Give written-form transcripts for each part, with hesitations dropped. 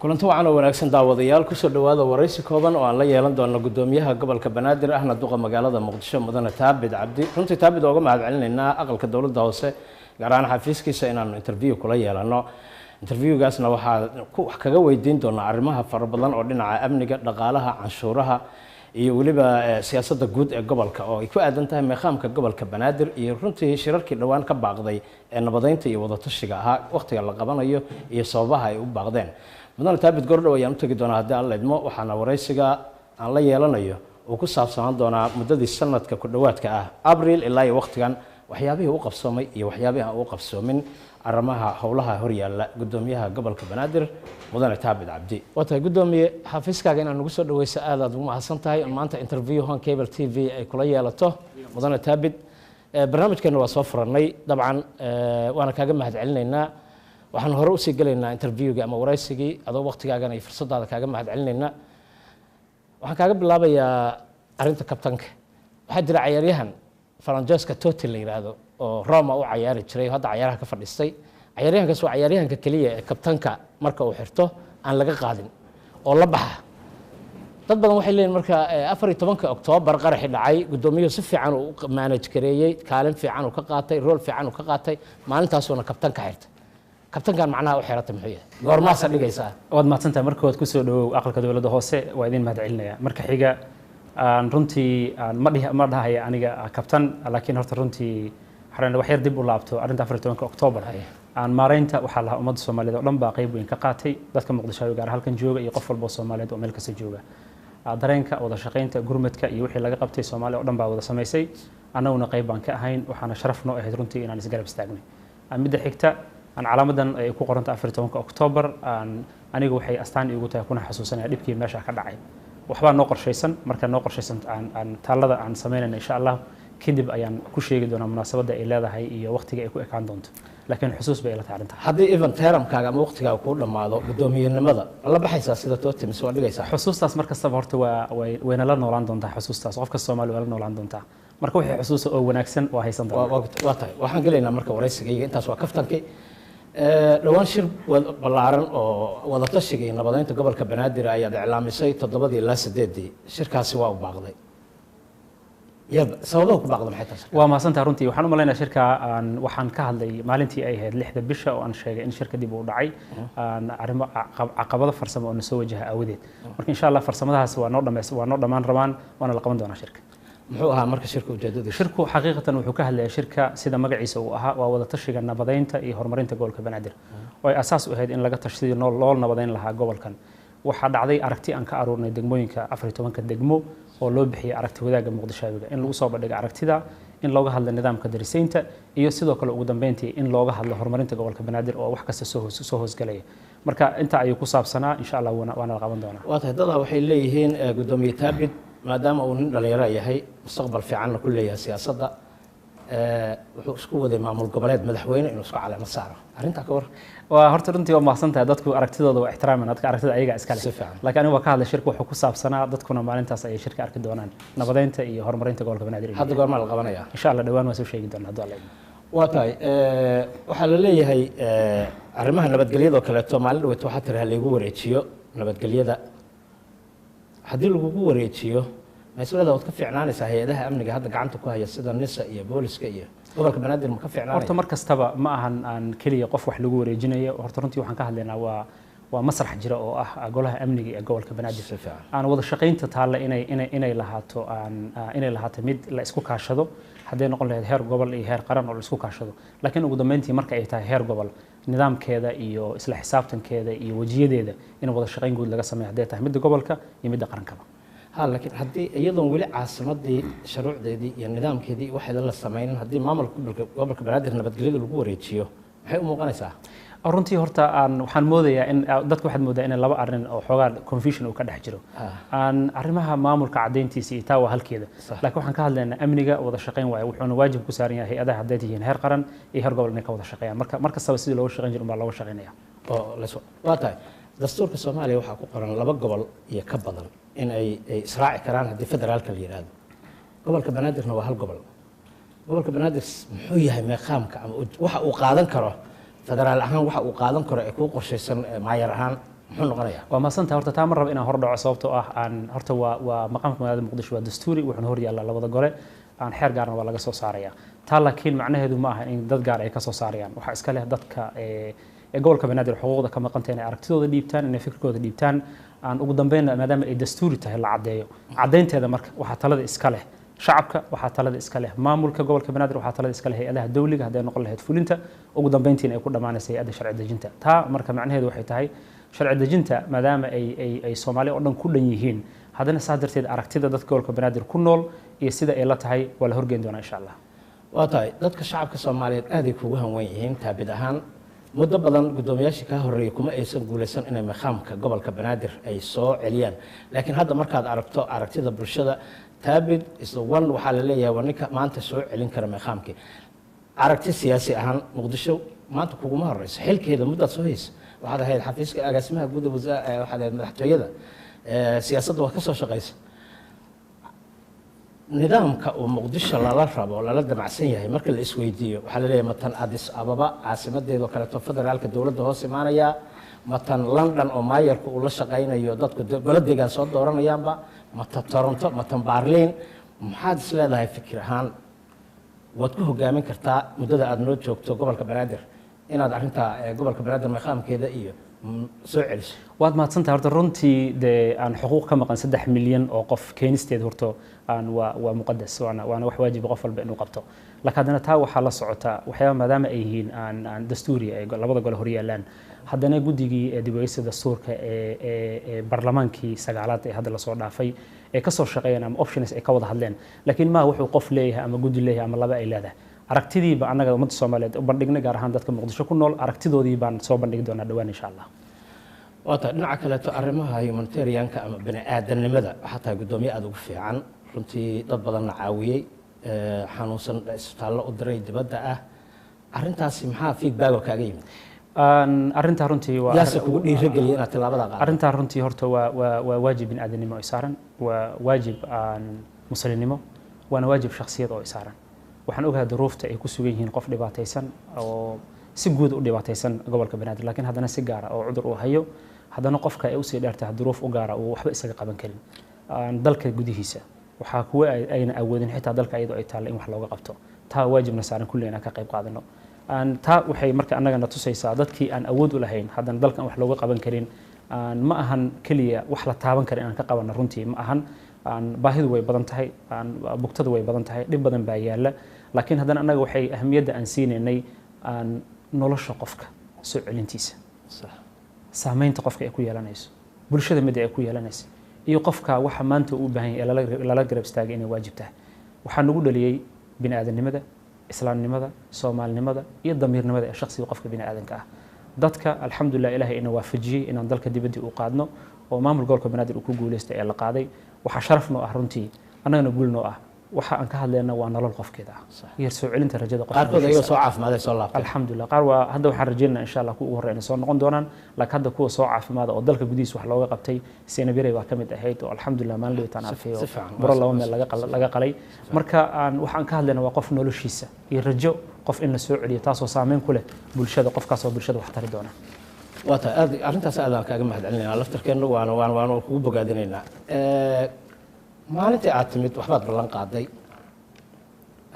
kulanti wacan oo wanaagsan daawadayaal ku soo dhawaada waraysi kooban oo aan la yeelan doono gudoomiyaha gobolka Banaadir ahna duqa magaalada Muqdisho mudane Taabid Cabdi runtii Taabid ooga mahad celinaynaa aqalka dawladda hoose gaar ahaan xafiiskiisa inaan interview kula yeelano interviewgaasna waxaa wax kaga weydiin doonaa arrimaha fara badan oo dhinaca amniga dhaqaalaha canshuuraha iyo waliba siyaasadda guud ee gobolka oo ay ku aadan tahay meeqaamka gobolka Banaadir iyo runtii shirarkii dhawaan ka baaqday ee nabadeynta iyo wada tashiga ahaa waqtiga la qabanayo iyo sababaha ay u baaqdeen mudane Taabid gordhow ayaan u tagi doonaa haddii aan leedmo waxaana waraysiga aan la yeelanayo oo ku saabsanaan doonaa muddadii sanadka ku dhawaadka ah abriil ilaa iyo waqtigan waxyaabihii u qabsoomay iyo waxyaabihii aan u qabsoomin arrimaha howlaha hor yaalla gudoomiyaha gobolka Banaadir mudane Taabid Cabdi wata gudoomiye xafiiskaaga inaan ugu soo dhaweyso aad ugu mahadsan tahay maanta interview on cable TV ay kula yeelato mudane Taabid barnaamijkeena waa soo furanay dabcan waana kaaga mahad celinaynaa waxaan hore u sii galaynaa interviewga ama waraysigii adoo waqtigaagan iyo fursadaada kaaga mahad celinaynaa waxaan kaaga bilaabayaa arinta kabtanka waxaa jira ciyaaryahan Francesco Totti la yiraahdo oo Roma u ciyaari jiray hadda ciyaaraha ka fadhistay ciyaaryahankaas waa ciyaaryahanka kaliya ee kabtanka marka uu xirto aan laga qaadin oo la baxa dad badan waxay leeyihiin marka 14 Oktoobar qaraxi dhacay gudoomiyuhu si fiican uu manage gareeyay kaalin fiican uu ka qaatay role fiican uu ka qaatay maalintaasuna kabtanka xirtay kabtankan macnaha u xirata muxuu yahay goorma sadhigaysaa waad maadsantahay marka waad ku soo dhawow aqalka dawladda hoose waa idin mahad celinaya marka xiga aan runtii ma dhahay aniga kabtan laakiin horta runtii xarana wax yar dib u laabto arinta 14 Oktoobar aan maareynta waxa la ummadda Soomaaliyeed oo dhan baa qayb weyn ka qaatay dadka Muqdisho gaar halkan jooga iyo qof walba Soomaaliyeed oo meel kasta jooga dareenka wada shaqeynta gurmadka iyo wixii laga qabtay Soomaaliya oo dhan baa wada sameysay anaguna qayb baan ka ahayn waxaana sharaf noo ahayd runtii inaan isgarab istaagnay midda xigta aan calaamadan ay ku qoranta 14 Oktoobar anigu waxay astaan iigu tahay kuna xasuusanaya dhibkii meesha ka dhacay waxba noo qorshaysan marka noo qorshaysan aan taalada aan sameynayna insha Allah kadib ayaan ku sheegi doonaa munaasabada ay leedahay iyo waqtiga ay ku ekaan doonto laakiin xusuus bay ila taarinta haddii event teramkaaga ama waqtiga ku dhamaado gudoomiyenimada la baxaysa sida Totti mise waa dhigaysaa xusuustaas markastaba horta wayna la noolaan doontaa xusuustaas qofka Soomaali waa la noolaan doontaa marka wixii xusuus oo wanaagsan waa haysan doonaa waa tahay waxaan galeynaa marka waraysigayga intaas waa kaftankii dhawaan shir ballaaran oo wada tashiga iyo nabadeynta gobolka Banaadir ayaa iclaamisay 7 ilaa 8 shirkaasi waa u baaqday sababta ku baaqday maxay tahay waa maasantaa runtii waxaan u maleynayaa shirka waxaan ka hadlay maalintii ay ahayd 6 bisha oo aan sheegay in shirka dib u dhacay arrimo caqabado farsamo oo soo wajaha awadeed marka insha Allah farsamadaas waa noo dhamaan rabaan waana la qaban doonaa shirka muxuu ahaa marka shirku ujeedadiisa shirku xaqiiqatan wuxuu ka hadlayaa shirka sida magaciisa uu ahaa waa wada tashiga nabadeynta iyo horumarinta gobolka Banaadir oo ay asaas u ahayd in laga tashado loo nabadeyn lahaa gobolkan waxa dhacday aragti aan ka aruurnay degmooyinka 14 degmo oo loo bixiyay aragti wadaaga Muqdisho in lagu soo bandhigo aragtida in looga hadlo nidaamka darisaynta iyo sidoo kale ugu dambeyntii in looga hadlo horumarinta gobolka Banaadir oo wax kasta soo hoosgalaya marka inta ayuu ku saabsanaa insha Allah waana la qaban doonaa waa tahay dad waxay leeyihiin gudoomiye Taabid maadaama uu nin dhalinyaro yahay mustaqbal fiican ku leeyahay siyaasadda wuxuu isku waday maamul goboleed madaxweyne inuu isku calaamad saaro arinta ka war waa horta runtii waa mahadsantahay dadku aragtidooda waa ixtiraamaan dadka aragtida ayaga iska leh laakiin anigu waa ka hadlay shirku wuxuu ku saabsanaa dadkuna maalintaas ay shirka arki doonaan nabadeynta iyo horumarinta gobolka Banaadir hadda goorma la qabanaya insha Allah dhawaan waan soo sheegi doonaa haddii Allah waa tahay waxa la leeyahay arrimaha nabadgelyada oo kale to maalin dhaweyd waxa tiraahdo lagu wareejiyo nabadgelyada haddii lagu wareejiyo mas'uuliyadda wad ka fiicnaanaysa hay'adaha amniga hadda gacanta ku haya sida NISA iyo booliska iyo gobolka Banaadir ma ka fiicnaanay horta markastaba ma ahan aan kaliya qof wax lagu wareejinayo horta runtii waxaan ka hadlaynaa waa masrax jira oo ah golaha amniga ee gobolka Banaadir aan wada shaqeynta taala inay lahaato mid la isku kaashado haddii noqon lahayd heer gobol iyo heer qaran oo la isku kaashado laakiin ugu dambeyntii marka ay tahay heer gobol nidaamkeeda iyo isla xisaabtankeeda iyo wajiyadeeda in wada shaqeyn guud laga sameeyo haddii tahay midda gobolka iyo midda qarankaba laakiin haddii iyadoon weli caasimadii shuruucdeedii iyo nidaamkeedii waxay la sameeyeen haddii maamulka gobolka Banaadir nabadgelyada lagu wareejiyo maxay u muuqanaysaa runtii horta waxaan moodayaa in dadku waxaad moodaa in laba arrin oo xoogaa confusion uu ka dhex jiro arrimaha maamulka cadeyntiisa iyo taa waa halkeeda laakiin waxaan ka hadlaynaa amniga wada shaqeyn waaye wuxuuna waajib ku saaran yahay hay'adaha hadday yihiin heer qaran iyo heer gobol inay ka wada shaqeeyaan marka kastaba sidii looga shaqeyn jiro baa looga shaqeynaya waa tahay dastuurka Soomaaliya waxaa ku qoran 2 gobol iyo ka badan in ay israaci karaan haddii federaalka la yiraahdo gobolka Banaadirna waa hal gobol gobolka Banaadir muxuu yahay meeqaamka ama waxa uu qaadan karo federaal ahaan waxa uu qaadan karo ee ku qorshaysan maayar ahaan muxuu noqonayaa waa maasanta horta taa mar raba inaan hor dhaco sababtoo ah aan horta waa maqaamka magaalada muqdisho waa dastuuri wuxuuna hor yaallaa labada gole aan xeer gaarna waa laga soo saaraya taa laakiin macnaheedu ma aha in dad gaar ay ka soo saarayaan waxaa iska leh dadka gobolka banaadir xuquuqda ka maqanta inay aragtidooda dhiibtaan inay fikirkooda dhiibtaan aan ugu dambeynna maadaama ay dastuuri tahay la caddeeyo caddaynteeda marka waxaa talada iska leh shacabka waxaa talada iska leh maamulka gobolka banaadir waxaa talada iska leh hay-adaha dawliga hadday noqon lahayd fulinta ugu dambeyntiina ay ku dhammaanaysa hay-adda sharci dejinta taa marka macnaheedu waxay tahay sharci dejinta maadaama ay Soomaali oo dhan ku dhan yihiin haddana saa darteed aragtida dadka gobolka banaadir ku nool iyo sida ay la tahay waa la horgeyn doonaa insha Allah waa tahay dadka shacabka Soomaaliyeed aad ay kugu hanweyn yihiin taabid ahaan muddo badan gudoomiyaashii ka horeeyay kuma aysan guuleysan inay maqaamka gobolka banaadir ay soo celiyaan laakiin hadda markaad aragto aragtida bulshada taabid isla wan waxaa la leeyahay waa ninka maanta soo celin kara maqaamkii aragti siyaasi ahaan muqdisho maanta kuguma horeyso xilkeeda muddaad soo haysa waxaad ahayd xafiiska agaasimaha guud waxaad ahayd madaxtooyada siyaasadda waa ka soo shaqaysa nidaamka uu muqdisho lala rabo lala damacsan yahay marka la isweydiiyo waxaa la leeyahay matan Addis Ababa caasimadeeda oo kaleeto federaalka dowladda hoos imaanaya matan London oo maayarku uu la shaqaynayo dadku goboladiga soo dooranayaanba matan Toronto matan Berlin maxaad is leedahay fikir ahaan waad ku hogaamin kartaa muddada aad noo joogto gobolka banaadir inaad arrinta gobolka banaadir maqaamkeeda iyo soo celiso waad mahadsantahay horta runtii dee aan xuquuq ka maqan 3 milyan oo qof keenisteed horto aan waa muqadas waana wax waajib qof walba inuu qabto laakiin haddana taa waxaa la socota waxyaaba maadaama ay yihiin aan dastuuri ay labada gole hor yaalaan haddana guddigii dib u eegista dastuurka ee barlamaankii sagaalaad ee hadda la soo dhaafay ee ka soo shaqeeyeen ama options ay ka wada hadleen laakiin ma wuxuu qof leeyahay ama guddi leeyahay ama laba ay leedahay aragtidiiba annaga ummadda Soomaaliyeed u bandhignay gaar ahaan dadka muqdisho ku nool aragtidoodii baan soo bandhigi doonaa dhawaan insha Allah waata dhinaca kale to arrimaha humanitarianka ama bini'aadanimada waxaa tahay gudoomiye aad ugu fiican runtii dad badanna caawiyey xanuunsan isbitaallo u diray dibadda ah arrintaasi maxaa feedback oo kaaga yimid arrintaa runtii waa yaase kugu dhiirigeliyay inaad tilaabada qaadato arrintaa runtii horta waa waajib bini'aadanimo oo saaran waa waajib muslimnimo waana waajib shakhsiyad oo saaran waxaan ogahay duruufta ay ku sugan yihiin qof dhibaataysan oo si guud u dhibaataysan gobolka banaadir laakiin haddana si gaar ah oo cudur uu hayo haddana qofka ay u sii dheertahay duruuf u gaara uu waxba isaga qaban karin dalka gudihiisa waxaa kuwa ayna awoodin xitaa dalka iyadoo ay taalla in wax looga qabto taa waajibna saaran kulli inaan ka qayb qaadano taa waxay marka annagana tusaysaa dadkii aan awood u lahayn haddana dalkan wax looga qaban karin ma ahan keliya wax la taaban kara inaan ka qabanno runtii ma ahan baahidu way badan tahay bugtadu way badan tahay dhib badan baa yaalla laakiin haddana annaga waxay ahamiyadda aan siinaynay nolosha qofka soo celintiisa saamaynta qofka ay ku yeelanayso bulshada mid ay ku yeelanayso iyo qofka waxa maanta uu u baahan yahay lala garab istaagay inay waajib tahay waxaa nagu dhaliyey bini'aadanimada islaamnimada soomaalinimada iyo damiirnimada ee shakhsiga qofka bini'aadanka ah dadka alxamdulilah ilaahay ina waafajiyey inaan dalka dibaddii u qaadno oo maamul gobolka banaadir uu ku guuleystay ee la qaaday waxaa sharaf noo ah runtii annagana guul noo ah waxa aan ka hadlayna waa nolol qofkeeda ah iyo soo celinta rajada qofka qaarkood ayagoo soo caafimaad ay soo laabtay alxamdulilah qaar waa hadda waxaan rajaynaynaa insha Allah kuwa ugu horreeyna soo noqon doonaan laakiin hadda kuwa soo caafimaada oo dalka gudihiisa wax looga qabtay Seenabirey baa ka mid ahayd oo alxamdulilah maalin dhawaan arkay oo baro laba meel laga qalay marka waxaan ka hadlaynaa waa qof noloshiisa iyo rajo qof in la soo celiyo taasoo saameyn ku leh bulshada qofkaas oo bulshada wax tari doona waata arrintaas aad aan kaaga mahadcelinaynaa laftarkeena waana kugu bogaadinaynaa maalintii aad timid waxbaad ballan qaaday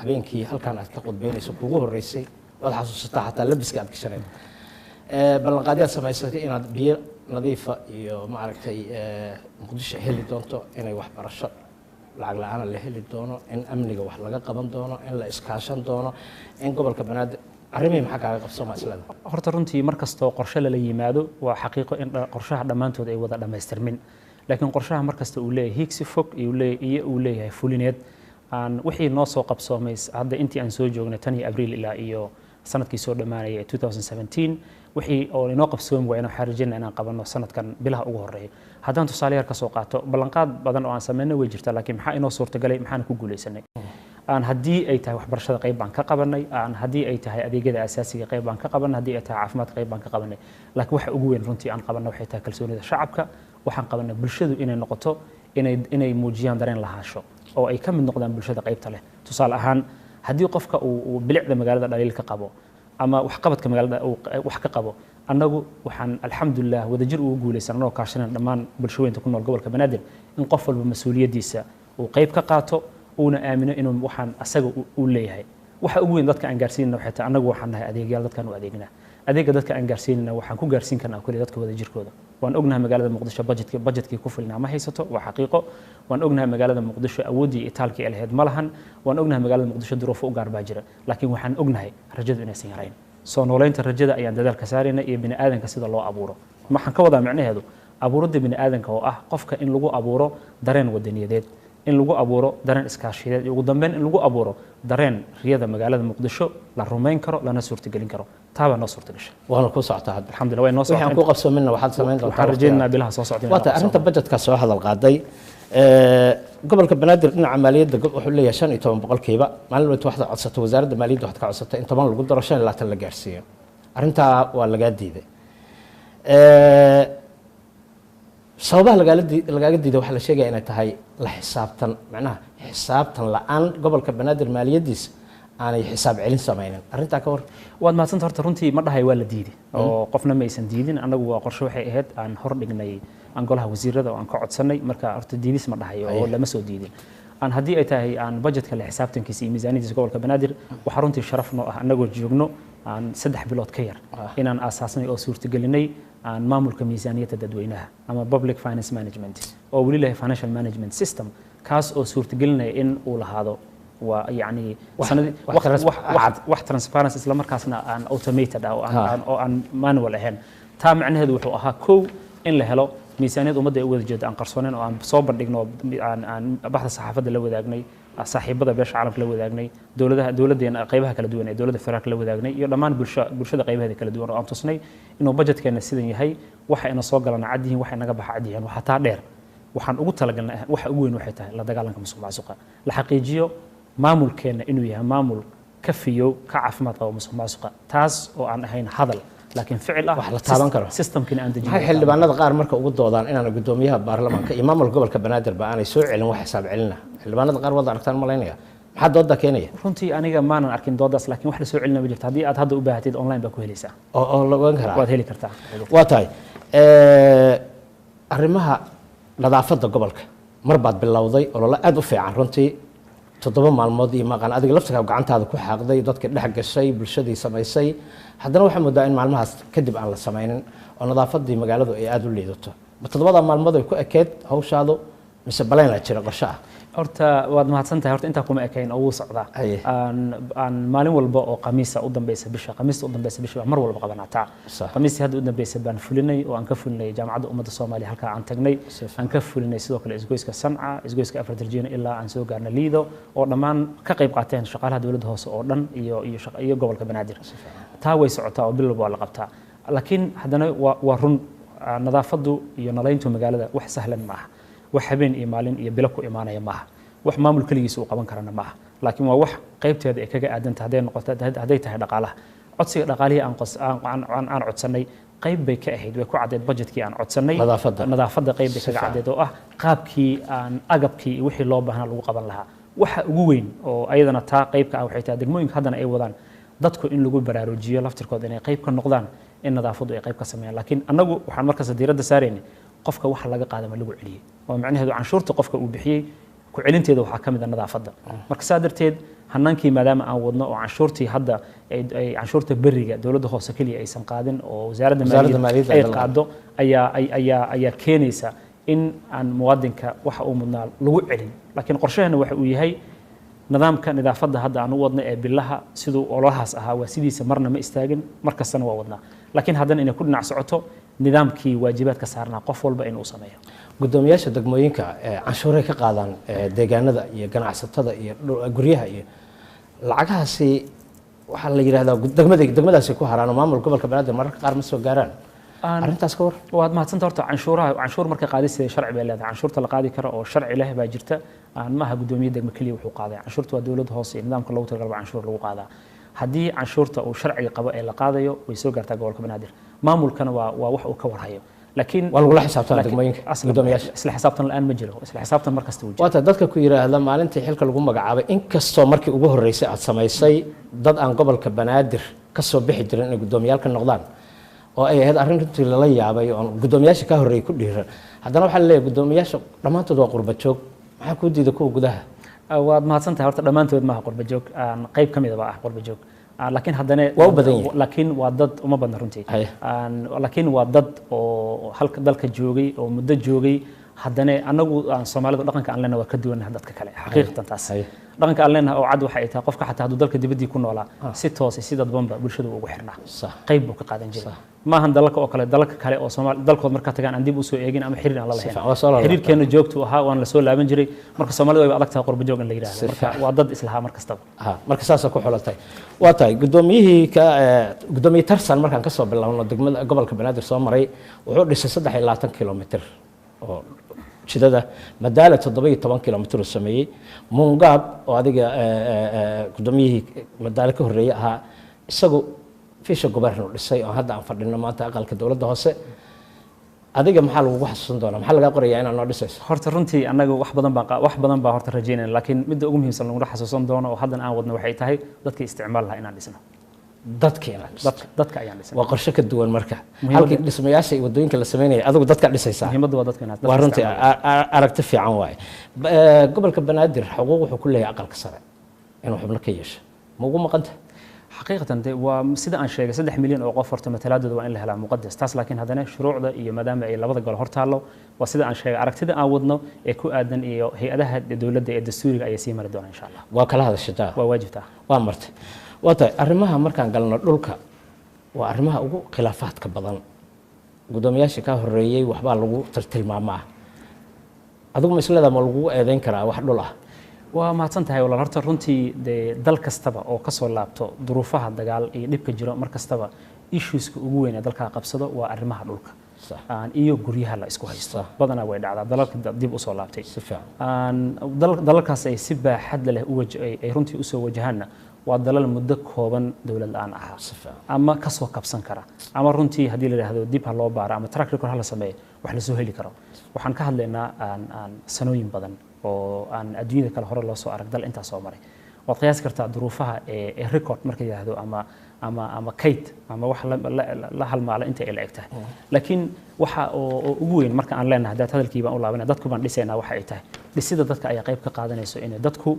habeenkii halkaan aad ka qudbeynayso kugu horeysay waad xasuusataa xataa labiska aad gashaneed ballanqaadyaad samaysatay inaad biyo nadiifa iyo maaragtay muqdisho heli doonto inay waxbarasho lacag la-aan la heli doono in amniga wax laga qaban doono in la iskaashan doono in gobolka banaadir arrimihii maxaa kaaga qabsoma islada horta runtii mar kastoo qorshe lala yimaado waa xaqiiqo in qorshaha dhammaantood ay wada dhammaystirmin laakiin qorshaha mar kasta uu leeyahay hiigsi fog iyo uu leeyahay fulineed wixii noo soo qabsoomay hadda intii aan soo joognay 10 Abriil ilaa iyo sanadkii soo dhamaanayay 2017 wixii oo inoo qabsoomi waayna waxaan rajaynaa inaan qabanno sanadkan bilaha ugu horeeya haddaan tusaale yar ka soo qaato ballanqaad badan oo aan sameynay way jirtaa laakiin maxaa inoo suurtagalay maxaan ku guuleysanay haddii ay tahay waxbarashada qayb baan ka qabanay haddii ay tahay adeegyada asaasiga qayb baan ka qabanay haddii ay tahay caafimaad qayb baan ka qabanay laakiin waxa ugu weyn runtii aan qabanay waxay tahay kalsoonida shacabka waxaan qabanay bulshadu inay noqoto inay muujiyaan dareen lahaasho oo ay ka mid noqdaan bulshada qaybta leh tusaale ahaan haddii qofka uu bilicda magaalada dhaliil ka qabo ama waxqabadka magaalada uu wax ka qabo annagu waxaan alxamdulilah wadajir ugu guulaysan anagoo kaashanayna dhammaan bulshooyinka ku nool gobolka banaadir in qof walba mas-uuliyaddiisa uu qayb ka qaato uuna aamino inuu waxaan asaga uu leeyahay waxa ugu weyn dadka aan gaarsiinayna waxay tahay annagu waxaan nahay adeegyaal dadkaan u adeegnaa adeega dadka aan gaarsiinayna waxaan ku gaarsiin karnaa kaliya dadka wadajirkooda waan ognahay magaalada muqdisho budgetkii ku filnaa ma haysato waa xaqiiqo waan ognahay magaalada muqdisho awooddii itaalkii ay lahayd ma lahan waan ognahay magaalada muqdisho duruufo u gaar baa jira laakiin waxaan ognahay rajadu inaysan yarayn soo noolaynta rajada ayaan dadaalka saarayna iyo bini aadanka sida loo abuuro waxaan ka wadaa micnaheedu abuuradda bini aadanka oo ah qofka in lagu abuuro dareen wadaniyadeed in lagu abuuro dareen iskaashiyeed iyo ugu dambeyn in lagu abuuro dareen riyada magaalada muqdisho la rumayn karo lana suurtagelin karo taaba noo suurtagashay waana ku socotaa hadda alxamdulillah way noo waxaan socotaa ku qabsoomina waxaad samayn doontaa waxaan rajaynaynaa bilaha soo socda waata arrinta budgetka soo hadal qaaday gobolka banaadir dhinaca maaliyadda wuxuu leeyahay 15 boqolkiiba maalin walba waxaad codsatay wasaaradda maaliyadda waxaad ka codsatay in 10 lagu daro 25 la gaarsiiyo arrintaa waa laga diiday sababaha lagaaga diiday waxaa la sheegaya inay tahay la xisaabtan macnaha xisaabtan la'aan gobolka banaadir maaliyaddiisa aanay xisaab celin samaynin arrintaa ka war waad mahadsanta horta runtii ma dhahay waa la diiday oo qofna ma aysan diidin annagu waa qorshe waxay ahayd aan hor dhignay aan golaha wasiirada oo aan ka codsanay marka horta diidis ma dhahay oo lama soo diidin aan haddii ay tahay aan budgetka la xisaabtankiisa iyo miisaaniyadiisa gobolka banaadir waxaa runtii sharaf noo ah annagoo joogno aan 3 bilood ka yar inaan aasaasnay oo suurtagelinay aan maamulka miisaaniyadda dadweynaha ama public finance management oo weli leeyahay financial management system kaas oo suurtagelinaya in uu lahaado waa yani wax transparency isla markaasna aan automated ah oo aan manual ahayn taa macnaheedu wuxuu ahaa kow in la helo miisaaniyad ummadda ay u wada jeedo aan qarsoonayn oo aan soo bandhigno aan baxda saxaafadda la wadaagnay saaxiibada beesha caalamka la wadaagnay dowladdeena qaybaha kala duwan ee dowladda federaalka la wadaagnay iyo dhammaan bulshada qaybaheeda kala duwan oo aan tusnay inuu budgetkeena sidan yahay waxa ina soo galana cad yihiin waxa inaga baxa cad yihiin waxa taa dheer waxaan ugu talagalnay waxa ugu weyn waxay tahay la dagaalanka musuqmaasuqa la xaqiijiyo maamulkeena inuu yahay maamul ka fiyow ka caafimaad qaba musuqmaasuqa taas oo aan ahayn hadal laakiin ficil ah wax la taaban karo systemkina aan dejin waxay xildhibaanada qaar marka ugu doodaan inaan gudoomiyaha baarlamaanka iyo maamulka gobolka banaadir ba aanay soo celin wax xisaab celina xildhibaanada qaar wada aragtaan malaynaya maxaa dooda keenaya runtii aniga maanan arkin doodaas laakiin wax la soo celina ma jirto haddii aad hadda u baahatid online baa ku helaysaa oo la ogaan karaa waad heli kartaa waa tahay arrimaha nadaafadda gobolka mar baad bilowday olole aad u fiican runtii 7 maalmood iyo maqan adiga laftiga gacantaada ku xaaqday dadka dhex gashay bulshadii samaysay haddana waxaa moodaa in maalmahaas kadib aan la samaynin oo nadaafadii magaaladu ay aad u liidato ma 7 maalmood ay ku ekeed hawshaadu mise baleynaa jira qorshe ah horta waad mahadsantahay horta intaa kuma ekayn oo wuu socdaa aan maalin walba oo khamiista u dambaysa bisha mar walba qabanataa khamiistii hadda u dambaysa baan fulinay oo aan ka fulinay jaamacadda ummadda Soomaaliya halka aan tagnay aan ka fulinay sidoo kale isgoyska Sanca isgoyska Afartarjiina ilaa aan soo gaarnay Liido oo dhammaan ka qayb qaateen shaqaalaha dawladda hoose oo dhan iyo gobolka Banaadir taa way socotaa oo bil walba la qabtaa laakiin haddana waa run nadaafaddu iyo nalayntu magaalada wax sahlan ma aha wax habeen iyo maalin iyo bilo ku imaanaya maaha wax maamul kaligiisa uu qaban karana maaha laakiin waa wax qaybteeda ay kaga aadan tahay hadday tahay dhaqaalaha codsiga dhaqaalihii aan codsanay qayb bay ka ahayd way ku caddeed budgetkii aan codsanay nadaafadda qayb bay kaga caddeed oo ah qaabkii aan agabkii wixii loo baahnaa lagu qaban lahaa waxa ugu weyn oo ayadana taa qaybka ah waxay tahay degmooyinka haddana ay wadaan dadku in lagu baraarujiyo laftirkooda inay qayb ka noqdaan in nadaafaddu ay qayb ka sameeyaan laakiin annagu waxaan markaas diiradda saaraynay qofka waxa laga qaadama lagu celiyay oo macnaheedu canshuurta qofka uu bixiyay ku celinteeda waxaa ka mid ah nadaafadda marka saa darteed hanaankii maadaama aan wadno oo canshuurtii hadda ay canshuurta beriga dowladda hoose kaliya aysan qaadin oo wasaaradda maaliyadda ay qaado ayaa keenaysa in aan muwaadinka waxa uu mudnaa lagu celin laakiin qorshaheena waxa uu yahay nidaamka nadaafadda hadda aan u wadno ee bilaha siduu ololahaas ahaa waa sidiisa marna ma istaagin markastana waa wadnaa laakiin haddana inay ku dhinac socoto nidaamkii waajibaadka saarnaa qof walba inuu sameeyo gudoomiyaasha degmooyinka canshuuray ka qaadaan deegaanada iyo ganacsatada iyo guryaha iyo lacagahaasi waxaa la yiraahdaa degmadaasi ku haraan maamul gobolka banaadir mararka qaar ma soo gaaraan arrintaas ka war waad mahadsanta horta canshuur marka qaadista sharci bay leedahay canshuurta la qaadi karo oo sharci leh baa jirta maaha gudoomiye degmo kaliya wuxuu qaaday canshuurta waa dowladda hoose iyo nidaamka loogu talagalay canshuur lagu qaadaa haddii canshuurta uu sharciga qabo ee la qaadayo way soo gaartaa gobolka banaadir maamulkana waa wax uu ka warhayo laakiin waa lagula xisaabtan degmooyinka gudoomiyaasha isla xisaabtan la'aan ma jiro isla xisaabtan markasta wuu jiro waata dadka ku yiraahda maalintii xilka lagu magacaabay inkastoo markii ugu horeysay aad samaysay dad aan gobolka banaadir ka soo bixi jirin inay gudoomiyaalka noqdaan oo ay ahayd arrin runtii lala yaabay oo gudoomiyaasha ka horreeyay ku dhiiran haddana waxaa la leeyahay gudoomiyaasha dhammaantood waa qurba joog maxaa kuu diida kuwa gudaha waad mahadsantahay horta dhammaantood maaha qurba joog qayb ka midaba ah qurba joog laakiin haddana waa u badan yahay laakiin waa dad uma badna runtii laakiin waa dad oo halka dalka joogay oo muddo joogay haddana anagu Soomaalidu dhaqanka aan leenahay waa ka duwanahay dadka kale xaqiiqatan taas dhaqanka aan leenahay oo cad waxa ay tahay qofka xataa hadduu dalka dibadii ku noolaa si toos si dadbanba bulshadu ugu xirnaa qayb buu ka qaadan jiray maahan dalalka oo kale dalalka kale oo Soomaali dalkood marka tagaan aan dib u soo eegin ama xiriir aan la lahayn xiriirkeena joogto ahaa waan la soo laaban jiray marka Soomaalidu way adag tahay qurba joog in la yiraahdo marka waa dad islaha mar kastaba marka saas ku xulatay waa tahay gudoomiye Tarsan markaan ka soo bilaawno degmada gobolka Banaadir soo maray wuxuu dhisay 23 kilomitir oo jidada madaala 17 kilomitir oo sameeyay Mungab oo adiga gudoomiyihii madaala ka horeeyay ahaa isagu fiisha gobolka dhisay oo hadda aan fadhino maanta aqalka dawladda hoose adiga maxaa lagu xasuusan doonaa maxaa laga qorayaa inaan noo dhisayso horta runtii anaga wax badan baa horta rajeynayna laakiin midda ugu muhiimsan lagu xasuusan doono oo haddan aan wadno waxay tahay dadka isticmaal lahaa inaan dhisno dadka ayaan dhisnay waa qorshe ka duwan marka halkii dhismayaasha iyo wadooyinka la sameynaya adigu dadka dhisaysaa muhiimaddu waa dadka inaad waa runtii aragti fiican waaye gobolka Banaadir xuquuq wuxuu ku leeyahay aqalka sare inuu xubno ka yeesho ma ugu maqanta xaqiiqatan waa sida aan sheegay 3 milyan oo qof horta matalaadooda waa in la helaa muqadas taas laakiin haddana shuruucda iyo maadaama ay labada gol hortaalo waa sida aan sheegay aragtida aan wadno ee ku aadan iyo hay'adaha dawladda ee dastuuriga ayaa sii mari doona insha Allah waa kala hadashataa waa waajibta waa martay waa tahay arrimaha markaan galno dhulka waa arrimaha ugu khilaafaadka badan gudoomiyaasha ka horeeyay waxbaa lagu tilmaamaa adigu ma isleedahay ma lagu eedeyn karaa wax dhul ah waa mahadsantahay walaal horta runtii dal kastaba oo ka soo laabto duruufaha dagaal iyo dhibka jiro mar kastaba issueska ugu weyn ee dalka qabsado waa arrimaha dhulka iyo guryaha la isku haysto badanaa way dhacdaa dalalka dib u soo laabtay dalalkaas ay si baaxad leh ay runtii u soo wajahaana waa dalal muddo kooban dawlad la'aan ahaa ama ka soo kabsan kara ama runtii haddii la yiraahdo dib ha loo baaro ama track record ha la sameeyo wax la soo heli karo waxaan ka hadlaynaa sanooyin badan oo aan adduunyada kale hore loo soo arag dal intaas soo maray waad qiyaasi kartaa duruufaha ee record marka yiraahdo ama kayd ama wax la halmaala inta ay la eg tahay laakiin waxa oo ugu weyn marka aan leenahay dad hadalkii baan u laabanay dadku baan dhisaynaa waxa ay tahay dhisida dadka ayaa qayb ka qaadanayso inay dadku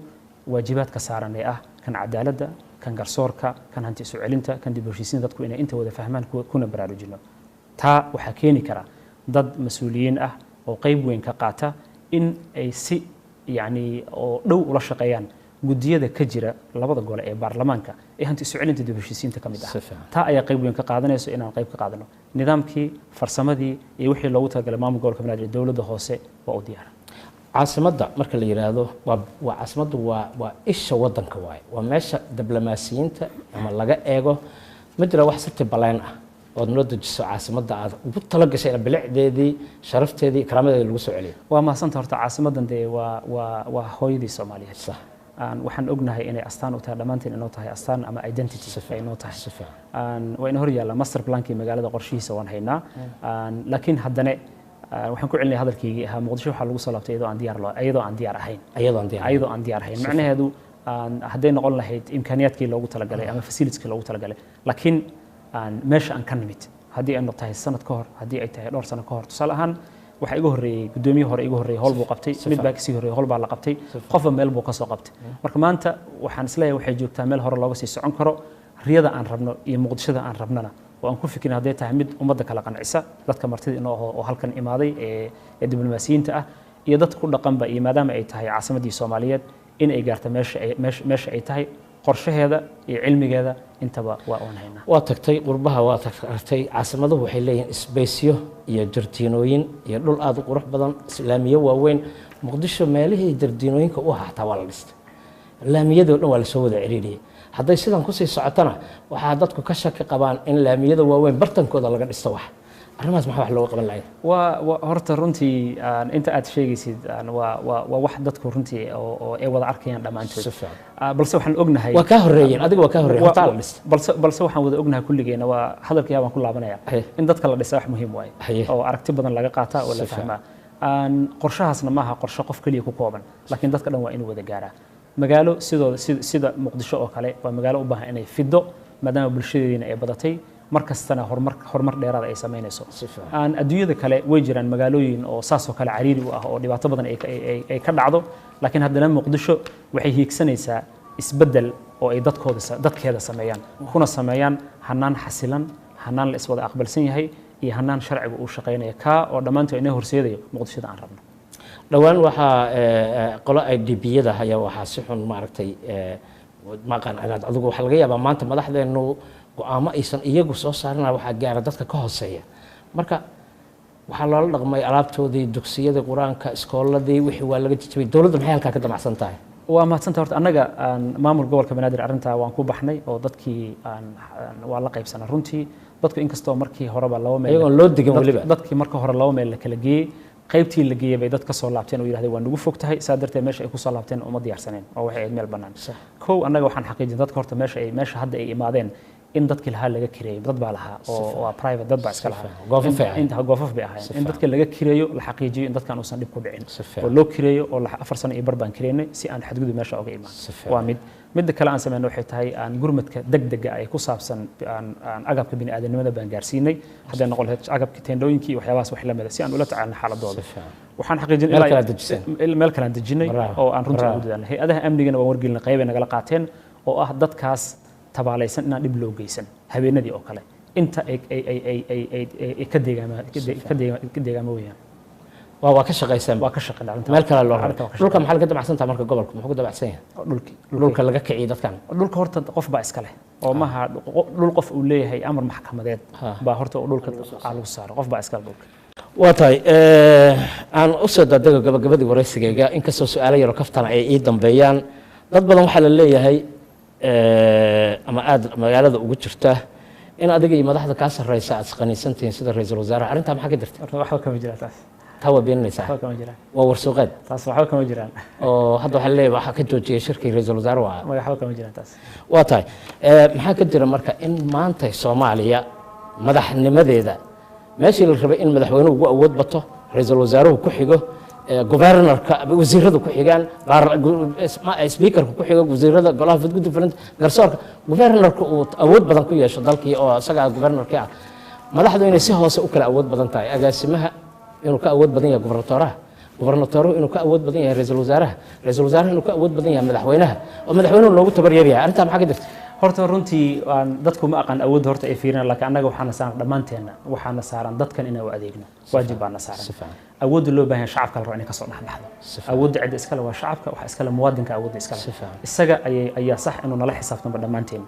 waajibaadka saaran ee ah kan cadaaladda kan garsoorka kan hanti soo celinta kan dib u heshiisiin dadku inay inta wada fahmaan kuna baraarujino taa waxa keeni kara dad mas'uuliyiin ah oo qayb weyn ka qaata in ay si oo dhow ula shaqeeyaan gudiyada ka jira labada gole ee baarlamaanka ee hanti soo celinta dib u heshiisiinta kamid ah taa ayaa qayb weyn ka qaadanayso inaan qayb ka qaadano nidaamkii farsamadii iyo wixii loogu talagalay maamulka gobolka Banaadir dawladda hoose waa u diyaar caasimadda marka la yiraahdo waa caasimaddu waa isha wadanka waaye waa meesha diblomaasiyiinta ama laga eego ma jira wax sirti baleen ah oo noo dejiso caasimadda aad ugu tala gashay bilicdeedii sharafteedii karaamadeedii lagu soo celiyo waa maasanta horta caasimaddan waa hooyadii Soomaaliyeed waxaan ognahay inay astaan u tahay dhamaanteen inoo tahay astaan ama identity ay inoo tahay waa in hor yaala master plankii magaalada qorshihiisa waan haynaa laakiin haddana waxaan ku celinay hadalkaygii ahaa Muqdisho waxa lagu soo laabtay iyadoo aan diyaar ahayn macnaheedu hadday noqon lahayd imkaaniyaadkii loogu talagalay ama facilitieska loogu talagalay laakiin meesha aan ka nimid haddii ay tahay sanad ka hor haddii ay tahay dhowr sano ka hor tusaale ahaan waxa iga horeeyay gudoomiye hore iga horeeyay howl buu qabtay mid baa kasii horeeyay howl baa la qabtay qofba meel buu ka soo qabtay marka maanta waxaan isleeyahay waxay joogtaa meel hore looga sii socon karo riyada aan rabno iyo Muqdishada aan rabnana oo aan ku fikirnay hadday tahay mid ummadda kala qancisa dadka martida inoo oo halkan imaaday ee diblomaasiyiinta ah iyo dadku dhaqanba iyo maadaama ay tahay caasimadii Soomaaliyeed in ay gaarto meesha ay tahay qorshaheeda iyo cilmigeeda intaba waa oon haynaa waa tagtay qurbaha waa tagtay caasimaduhu waxay leeyihiin isbeysyo iyo jardiinooyin iyo dhul aad u qurux badan islaamiyo waaweyn Muqdisho meelihii jardiinooyinka u ahaa taa waa la dhistay laamiyadoo dhan waa la soo wada ciriiriyay hadday sidan ku sii socotana waxaa dadku ka shaki qabaan in laamiyada waaweyn bartankooda laga dhisto wax arrimahaas maxaa wax looga qaban lahayd waa horta runtii inta aad sheegaysid waa wax dadku runtii oo ay wada arkayaan dhammaantood balse waxaan ognahay waa ka horeeyeen adiga waa ka horeeyeen taa la dhistay balse waxaan wada ognahay kulligeena waa hadalkii baan ku laabanaya in dadka la dhisa wax muhiim waaye oo aragti badan laga qaataa oo la fahmaa qorshahaasna maaha qorshe qof kaliya ku kooban laakiin dadka dhan waa inuu wada gaaraa magaalo sida Muqdisho oo kale waa magaalo u baahan inay fido maadaama bulshadeedina ay badatay markastana horumar dheeraad ay sameynayso aan adduunyada kale way jiraan magaalooyin oo saas oo kale cariiri u ah oo dhibaato badan ay ka dhacdo laakiin haddana muqdisho waxay hiigsanaysaa isbedel oo ay dadkeeda sameeyaan kuna sameeyaan hanaan xasilan hanaan la iswada aqbalsan yahay iyo hanaan sharciga uu shaqeynaya ka oo dhammaantood inay horseedayo muqdishada aan rabno dhawaan waxaa qolo IDP-yada ayaa waxaa si xun maaragtay maqan adigu waxaa laga yaabaa maanta madaxdeenu go'aamo aysan iyagu soo saarina waxaa gaara dadka ka hooseeya marka waxaa loola dhaqmay alaabtoodii dugsiyadii qur-aanka iskooladii wixii waa laga jijibay dowladda maxay halkaa ka damacsan tahay waa mahadsanta horta annaga maamul gobolka banaadir arrintaa waan ku baxnay oo dadkii waa la qaybsanay runtii dadku inkastoo markii horeba laba meel iyagoon loo digin weliba dadkii marka hore laba meel la kala geeyey qaybtii la geeyey bay dad ka soo laabteen oo yidhahdeen waa nagu fog tahay saa darteed meesha ay ku soo laabteen uma diyaarsaneen oo waxay ahayd meel bannaan kow annaga waxaan xaqiijin dadka horta meesha hadda ay imaadeen in dadkii lahaa laga kireeyo dad baa lahaa oo waa private dad baa iska lahaa inta goofaf bay ahaayeen in dadka laga kireeyo la xaqiijiyo in dadkan uusan dhib ku dhicin oo loo kireeyo oo 4 sano iyo bar baan kireynay si aan xadgudub meesha uga imaan waa mid kale aan sameeyno waxay tahay aan gurmadka degdega ay ku saabsan aan agabka bini'aadanimada baan gaarsiinay hadday noqon lahayd agabka teendooyinkii iyo waxyaabahaas wax la mid ah si aan ula tacaalno xaaladooda waxaan xaqiijin meel kale aan dejinay oo aan runtii u dadaalnay hay'adaha amnigana waan wargelinay qayb ay nagala qaateen oo ah dadkaas tabaalaysan inaan dhib loo geysan habeenadii oo kale inta ay ka deegaama weyaan waa ka shaqaysaan waa ka shaqeynaa meel kale loo raro dhulka maxaa laga damacsan tahay marka gobolku muxuu ku damacsan yahay dhulka laga kiciyo dadkan dhulka horta qof baa iska leh oo maha dhul qof uu leeyahay amar maxkamadeed baa horta oo dhulka lagu saaro qof baa iska dhulka waa tahay aan u soo daadego gabagabadii waraysigayga inkastoo su-aalo yaro kaftana ay ii dambeeyaan dad badan waxaa la leeyahay ama aad magaalada ugu jirta in adiga iyo madaxda kaa sarreysa aad isqaniisantihiin sida ra-iisul wasaaraha arrintaa maxaa ka jirta waxba kama jiraan taas taa waa beeninaysaa waxba kama jiraan waa warsuuqeed taas waxba kama jiraan oo hadda waxaa leeyahay waxaa ka joojiyay shirkii ra-iisul wasaare waa waxba kama jiraan taas waa tahay maxaa ka jira marka in maanta Soomaaliya madaxnimadeeda meeshii la rabay in madaxweynuhu ugu awood bato ra-iisul wasaaruhu ku xigo governorka wasiirada ku xigaan speakerka ku xigo wasiirada golaha fudgudub fulinta garsoorka governorka uu awood badan ku yeesho dalkii oo isaga governorka ah madaxdu inay si hoose u kala awood badan tahay agaasimaha inuu ka awood badan yahay gobernatoruhu inuu ka awood badan yahay ra-iisul wasaaraha inuu ka awood badan yahay madaxweynaha oo madaxweynuhu loogu tabar yar yahay arrintaa maxaa ka jirta horta runtii dadku ma aqaan awoodda horta ay fiiriyaan laakiin annaga waxaana saaran dhammaanteena waxaana saaran dadkan inaan u adeegno waajib baana saaran awoodda loo baahan shacabka la rabo inay ka soo dhexbaxdo awoodda cidda iskale waa shacabka waxa iskale muwaadinka awoodda iskale isaga ayaa sax inuu nala xisaabtanba dhammaanteen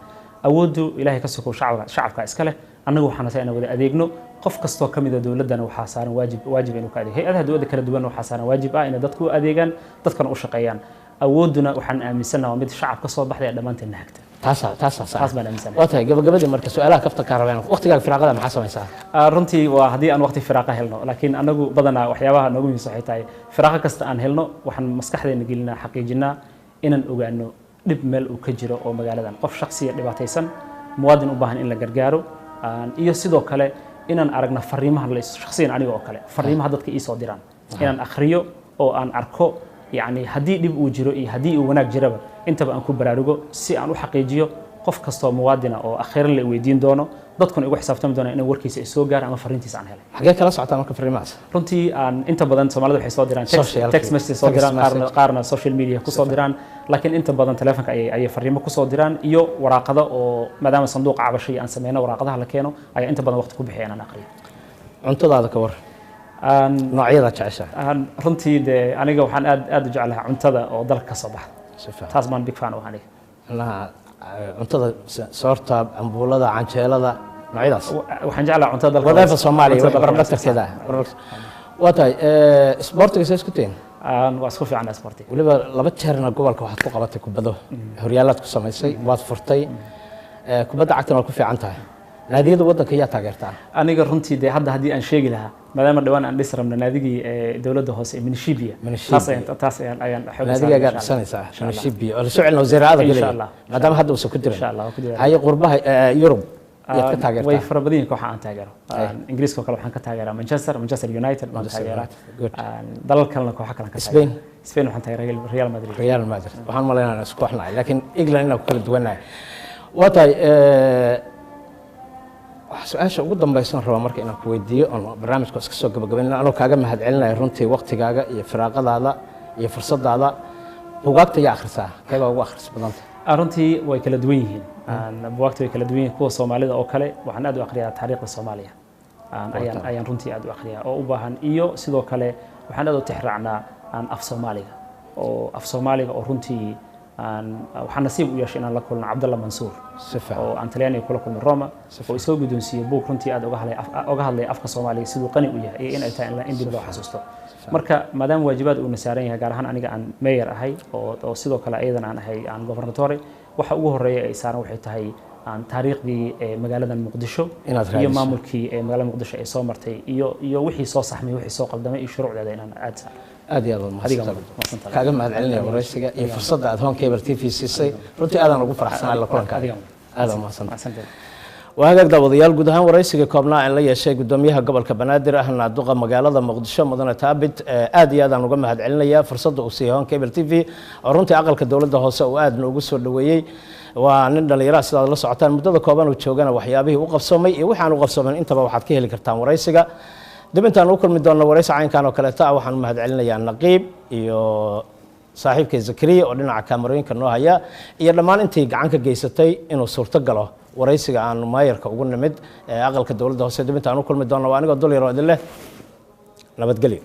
awooddu ilaahay ka sokow shacabka iskale annaga waxaana saa inaan wada adeegno qof kastoo ka mid ah dowladdana waxaa saaran waajib inuu ka adeego hay-adaha dowladda kala duwan waxaa saaran waajib ah inay dadku u adeegaan dadkana u shaqeeyaan awoodduna waxaan aaminsanahay waa mid shacab ka soo baxday ee dhammaanteen hagta taas baan aaminsanahay waa tahay gabagabadii marka su-aalaha kafta kaa rabeen waqtigaaga firaaqada maxaa samaysaa runtii waa haddii aan waqti firaaqa helno laakiin anagu badanaa waxyaabaha noogu muhiimsan waxay tahay firaaqa kasta aan helno waxaan maskaxdeena gelinaa xaqiijinaa inaan ogaano dhib meel uu ka jiro oo magaaladan qof shakhsiya dhibaataysan muwaadin u baahan in la gargaaro iyo sidoo kale inaan aragna fariimaha shakhsiyan aniga oo kale fariimaha dadka ii soo diraan inaan akhriyo oo aan arko يعني هدي دب وجرو إيه هدي وناك جربه أنت بقى نكون برارجو سي أنا وحقيقيو قف كستو موادنا أو أخيرا اللي ويدين دونه ضدكم يقول حسابتهم دونه إنه وركيس السوجر أما فرنتيس عنها حاجة كلا ساعات أنا كفر ماس رنتي أنت بدن سمعنا ده حصادران تكست مسج صادران قارنا سوشيال ميديا كصادران لكن أنت بدن تلفونك أي فريمة كصادران يو وراقده أو مدام الصندوق عبشي أن سمينا وراقده لكانه أي أنت بدن وقت كوب حيانا نقري أنت هذا كور noocyada jecesha runtii de aniga waxaan aad u jeclahay cuntada oo dalka ka soo baxda taas baan big fan u ahay cuntada soorta ambuulada canjeelada noocyadaas waxaan jeclahay cuntada dalka wadafa Soomaaliya barbaarkeeda waa tahay sportiga say isku teen waa isku fiican sportiga waliba laba jeerna gobolka waxaad ku qabatay kubado horyaalaad ku samaysay waad furtay kubadda cagtana waa ku fiican tahay naadiyada waddanka yaa taageertaa aniga runtii de hadda haddii aan sheegi lahaa maadaama dhawaan aan dhis rabna naadigii dowladda hoose ee Minishibia taas ayaan naadiga dhisanaysaa Minishibia oo la soo celin wasiirada galay maadaama hadda uu ku diray hay qurbaha Yurub yaa ka taageertaa way farabadin koox aan taageero Ingiriiska kale waxaan ka taageeraa Manchester United baan taageeraa dalal kalena koox kale ka Spain waxaan taageeraa Real Madrid waxaan maleynayaa isku waxnaay laakiin England inuu kala duwanaay waa tahay su-aasha ugu dambaysan rabaa marka inaan ku weydiiyo oon barnaamijka iska soo gabagabayna anoo kaaga mahadcelinaya runtii waqtigaaga iyo firaaqadaada iyo fursadaada buugaagta yaa akhrisaa keebaa ugu akhris badanta runtii way kala duwan yihiin buugaagta way kala duwan yihiin kuwa Soomaalida oo kale waxaan aad u akhriyaa taariikhda Soomaaliya ayaan runtii aad u akhriyaa oo u baahan iyo sidoo kale waxaan aad u tixraacnaa af Soomaaliga oo runtii waxaan nasiib u yeeshay inaan la kulno Cabdalla Mansuur oo aan Talyaaniga kula kulmay Roma oo isoo guddoonsiiyay buug runtii aad uga hadlay afka Soomaaliga sidoo qani u yahay in ay tahay in dib loo xasuusto marka maadaama waajibaad uu nasaaran yahay gaar ahaan aniga aan mayor ahay oo sidoo kale ayadan aan ahay aan governor waxa ugu horeeya ay saaran waxay tahay aan taariikhdii magaalada Muqdisho iyo maamulkii magaalada Muqdisho ay soo martay iyo wixii soo saxmay wixii soo qaldamay iyo shuruucdeeda inaan aad iyo aad mahadsantahay kaaga mahadcelinaya waraysiga iyo fursadda aad Home Cable TV siisay runtii aad aan ugu faraxsanahay la kulanka aad mahadsantahay وهاجد داوديال جود هان ورئيسك كابنا إن لا يشيء قداميها قبل كبنادر أهلنا دوقة مجالة مقدشة مدن تابت آدي هذا نقوم هاد علنا يا فرصة وسيهان كيبل تي في أرنتي عقل كدولة ده هو سو آد نوجس اللويي ونن اللي راس الله سعتان مدة كابان وتشوجنا وحيابه وقف سمي وحنا وقف سمي أنت بوحد كيه اللي كرتان ورئيسك دبنت أنا أكل من دون ورئيس عين كانوا كلتا وحنا مهد علنا يا النقيب يو صاحبك زكريا ولنا عكامرين كانوا هيا لما أنت عنك جيستي إنه صورت جله waraysiga aan maayarka ugu nimid aqalka dawladda hoose dibinta aan u kulmi doono waa aniga dul yaro idin leh nabadgelyo